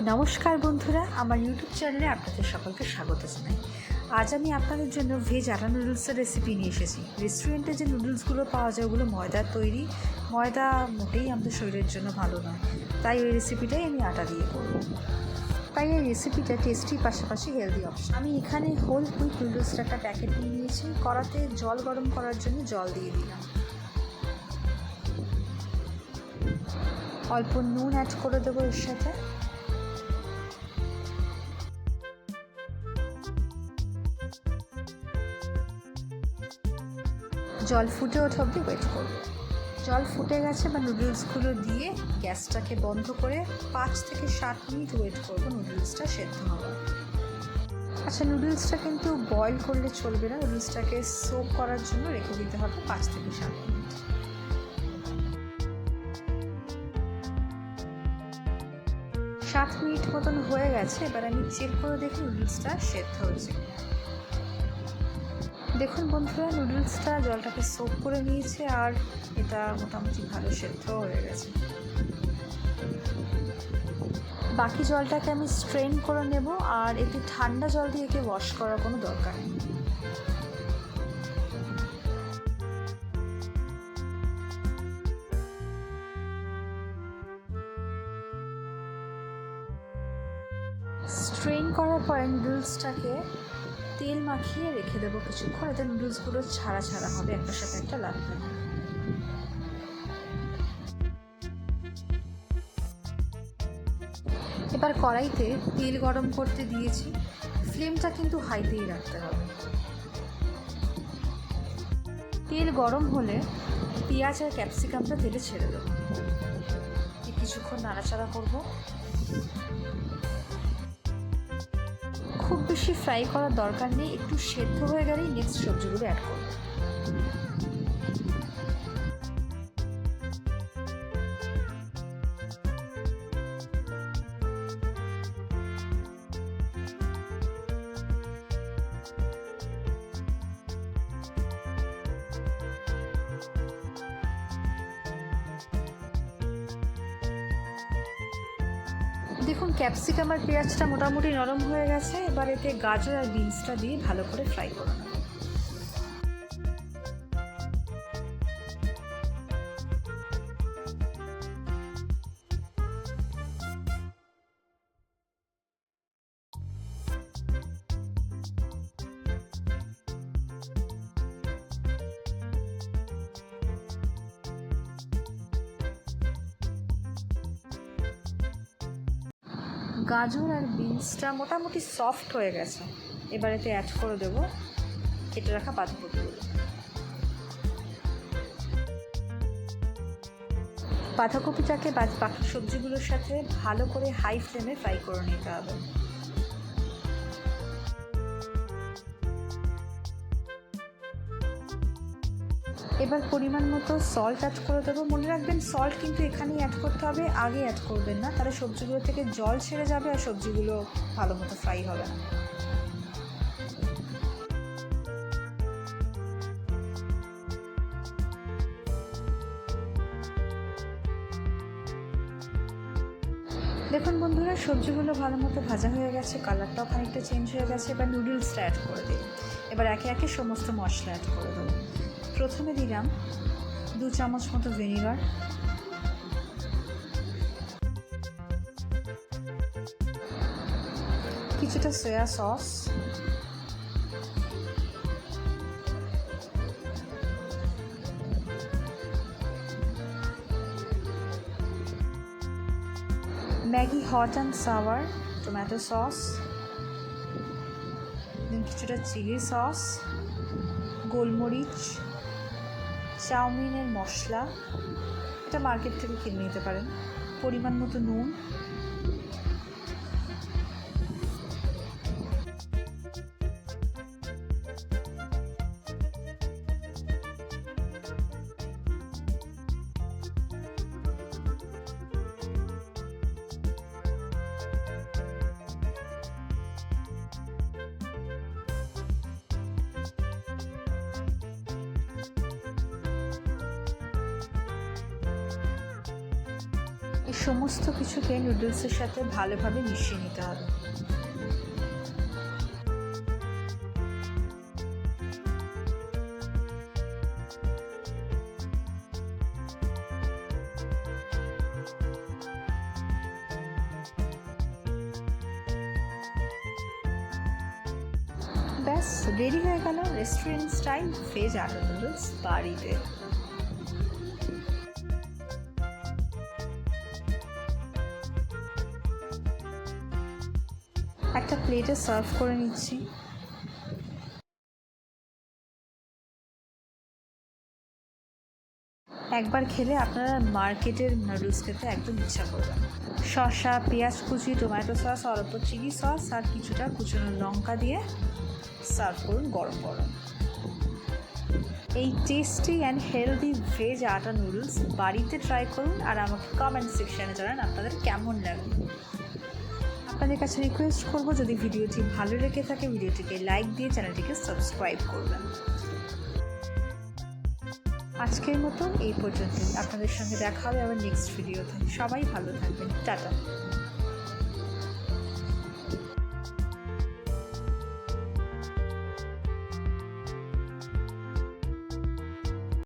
নমস্কার বন্ধুরা, আমার ইউটিউব চ্যানেলে আপনাদের সকলকে স্বাগত জানাই। আজ আমি আপনাদের জন্য ভেজ আটা নুডলসের রেসিপি নিয়ে এসেছি। রেস্টুরেন্টে যে নুডলসগুলো পাওয়া যায় ওগুলো ময়দার তৈরি। ময়দা মোটেই আমাদের শরীরের জন্য ভালো নয়, তাই ওই রেসিপিটাই আমি আটা দিয়ে করব। তাই এই রেসিপিটা টেস্টির পাশাপাশি হেলদি অপশন। আমি এখানে হোল হুইট নুডলসটা একটা প্যাকেট নিয়ে নিয়েছি। কড়াতে জল গরম করার জন্য জল দিয়ে দিলাম। অল্প নুন অ্যাড করে দেবো এর সাথে। জল ফুটে ওঠা অবধি ওয়েট করব। জল ফুটে গেছে বা নুডলসগুলো দিয়ে গ্যাসটাকে বন্ধ করে 5 থেকে 7 মিনিট ওয়েট করব নুডলসটা সেদ্ধ হওয়ার। আচ্ছা, নুডলসটা কিন্তু বয়েল করলে চলবে না, নুডলসটাকে সোক করার জন্য রেখে দিতে হবে 5 থেকে 7 মিনিট। সাত মিনিট মতন হয়ে গেছে। এবার আমি চেক করে দেখি নুডলসটা সেদ্ধ হয়েছে। দেখুন বন্ধুরা, নুডলসটা জলটাকে সোক করে নিয়েছে আর এটা মোটামুটি ভালো সেদ্ধ হয়ে গেছে। বাকি জলটাকে আমি স্ট্রেন করে নেব, আর একটু ঠান্ডা জল দিয়ে একে ওয়াশ করার কোনো দরকার নেই। স্ট্রেন করার পরে নুডলসটাকে তেল মাখিয়ে রেখে দেবো কিছুক্ষণ, এতে নুডলসগুলো ছাড়া ছাড়া হবে, একটার সাথে একটা লাগবে না। এবার কড়াইতে তেল গরম করতে দিয়েছি। ফ্লেমটা কিন্তু হাইতেই রাখতে হবে। তেল গরম হলে পেঁয়াজ আর ক্যাপসিকামটা তেলে ছেড়ে দেবো। কিছুক্ষণ নাড়াচাড়া করব। খুব বেশি ফ্রাই করার দরকার নেই, একটু সেদ্ধ হয়ে গেলেই নেক্সট সবজিগুলো অ্যাড করব। দেখুন, ক্যাপসিকাম আর পেঁয়াজটা মোটামুটি নরম হয়ে গেছে। এবার এতে গাজর আর বিনসটা দিয়ে ভালো করে ফ্রাই করে নেব। গাজর আর বিনসটা মোটামুটি সফট হয়ে গেছে। এবার এতে অ্যাড করে দেবো কেটে রাখা বাঁধাকপিগুলো। বাঁধাকপিটাকে বাকি সবজিগুলোর সাথে ভালো করে হাই ফ্লেমে ফ্রাই করে নিতে হবে। এবার পরিমাণ মতো সল্ট অ্যাড করে দেবো। মনে রাখবেন, সল্ট কিন্তু এখানেই অ্যাড করতে হবে, আগে অ্যাড করবেন না, তাহলে সবজিগুলো থেকে জল ছেড়ে যাবে আর সবজিগুলো ভালো মতো ফ্রাই হবে না। দেখুন বন্ধুরা, সবজিগুলো ভালো মতো ভাজা হয়ে গেছে, কালারটাও খানিকটা চেঞ্জ হয়ে গেছে। এবার নুডলসটা অ্যাড করে দিই। এবার একে একে সমস্ত মশলা অ্যাড করে দেবো। প্রথমে দিলাম 2 চামচ মতো ভিনিগার, কিছুটা soya sauce, Maggi hot and sour tomato sauce, কিছুটা চিলি সস, গোলমরিচ, চাউমিনের মশলা, এটা মার্কেট থেকে কিনে নিতে পারেন, পরিমাণ মতো নুন, সমস্ত কিছুকে নুডলসের সাথে ভালোভাবে মিশিয়ে নিতে হবে। ব্যাস রেডি হয়ে গেল রেস্টুরেন্ট স্টাইল ভেজ আটা নুডলস বাড়িতে। একটা প্লেটে সার্ভ করে নিচ্ছি। একবার খেলে আপনারা মার্কেটের নুডলস খেতে একদম ইচ্ছা করবেন। শসা, পেঁয়াজ কুচি, টমেটো সস, অল্প চিলি সস আর কিছুটা কুচনো লঙ্কা দিয়ে সার্ভ করুন গরম গরম। এই টেস্টি অ্যান্ড হেলদি ভেজ আটা নুডলস বাড়িতে ট্রাই করুন আর আমাকে কমেন্ট সেকশানে জানান আপনাদের কেমন লাগবে। আপনাদের কাছে রিকোয়েস্ট করব, যদি ভিডিওটি ভালো লেগে থাকে ভিডিওটিকে লাইক দিয়ে চ্যানেলটিকে সাবস্ক্রাইব করবেন। আজকের মতন এই পর্যন্তই। আপনাদের সঙ্গে দেখা হবে আবার নেক্সট ভিডিওতে। সবাই ভালো থাকবেন। টাটা।